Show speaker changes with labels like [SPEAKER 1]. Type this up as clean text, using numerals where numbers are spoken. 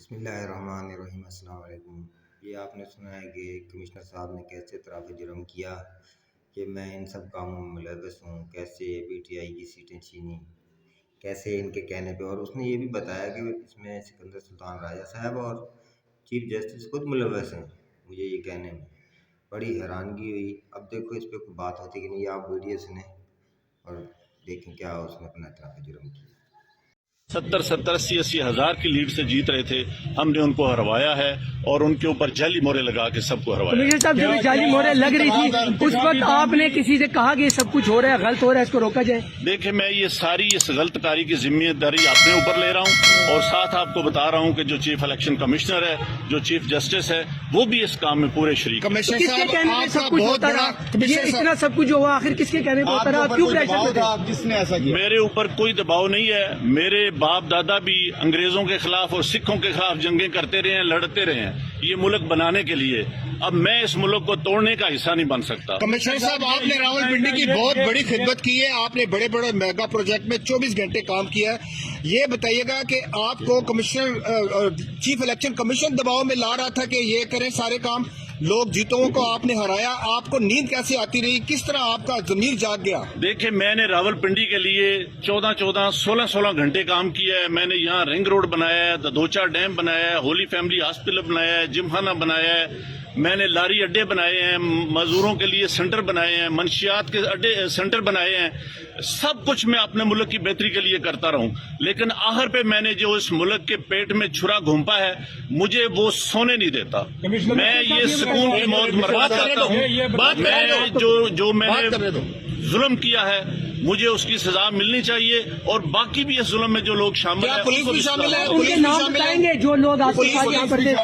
[SPEAKER 1] بسم اللہ الرحمن الرحیم۔ السلام علیکم۔ یہ آپ نے سنا ہے کہ کمشنر صاحب نے کیسے اعتراف جرم کیا کہ میں ان سب کاموں میں ملوث ہوں، کیسے پی ٹی آئی کی سیٹیں چھینی، کیسے ان کے کہنے پہ، اور اس نے یہ بھی بتایا کہ اس میں سکندر سلطان راجہ صاحب اور چیف جسٹس خود ملوث ہیں۔ مجھے یہ کہنے میں بڑی حیرانگی ہوئی۔ اب دیکھو اس پہ کوئی بات ہوتی کہ نہیں، آپ ویڈیو سنیں اور دیکھیں کیا اس نے اپنا اعتراف جرم کیا۔
[SPEAKER 2] 70-80 ہزار کی لیڈ سے جیت رہے تھے، ہم نے ان کو ہروایا ہے اور ان کے اوپر جعلی مہریں لگا کے سب کو ہروایا۔
[SPEAKER 3] کمشنر صاحب جو جعلی مہریں لگ رہی تھی اس وقت آپ نے کسی سے کہا کہ یہ سب کچھ ہو رہا ہے، غلط ہو رہا ہے، اس کو روکا جائے؟
[SPEAKER 2] دیکھیں، میں یہ ساری اس غلط کاری کی ذمہ داری اپنے اوپر لے رہا ہوں اور ساتھ آپ کو بتا رہا ہوں کہ جو چیف الیکشن کمشنر ہے، جو چیف جسٹس ہے، وہ بھی اس کام میں پورے شریک ہیں۔
[SPEAKER 3] کس کے کہنے پہ سب کچھ ہوتا رہا؟ یہ اتنا سب کچھ ہوا آخر کس کے کہنے پہ ہوتا رہا؟ کیوں پریشر میں تھے؟
[SPEAKER 4] کس نے ایسا کیا؟
[SPEAKER 2] میرے اوپر کوئی دباؤ نہیں ہے۔ میرے باپ دادا بھی انگریزوں کے خلاف اور سکھوں کے خلاف جنگیں کرتے رہے ہیں، لڑتے رہے ہیں یہ ملک بنانے کے لیے۔ اب میں اس ملک کو توڑنے کا حصہ نہیں بن سکتا۔
[SPEAKER 4] کمشنر صاحب، آپ نے راولپنڈی کی بہت بڑی خدمت کی ہے، آپ نے بڑے بڑے میگا پروجیکٹ میں 24 گھنٹے کام کیا ہے۔ یہ بتائیے گا کہ آپ کو چیف الیکشن کمیشن دباؤ میں لا رہا تھا کہ یہ کریں سارے کام، لوگ جیتوں کو آپ نے ہرایا، آپ کو نیند کیسے آتی رہی؟ کس طرح آپ کا ضمیر جاگ گیا؟
[SPEAKER 2] دیکھیں، میں نے راولپنڈی کے لیے 16 گھنٹے کام کیا ہے۔ میں نے یہاں رنگ روڈ بنایا ہے، ددوچا ڈیم بنایا ہے، ہولی فیملی ہاسپٹل بنایا ہے، جم خانہ بنایا ہے، میں نے لاری اڈے بنائے ہیں، مزدوروں کے لیے سینٹر بنائے ہیں، منشیات کے اڈے سینٹر بنائے ہیں۔ سب کچھ میں اپنے ملک کی بہتری کے لیے کرتا رہا ہوں، لیکن آخر پہ میں نے جو اس ملک کے پیٹ میں چھرا گھونپا ہے، مجھے وہ سونے نہیں دیتا۔ میں یہ سکون کی موت مرنا چاہتا ہوں۔ میں جو میں نے ظلم کیا ہے مجھے اس کی سزا ملنی چاہیے، اور باقی بھی اس ظلم میں جو لوگ شامل ہیں
[SPEAKER 4] پولیس بھی شامل ہے؟
[SPEAKER 3] ان کے نام بتائیں گے جو لوگ آپ کے ساتھ یہاں پر تھے؟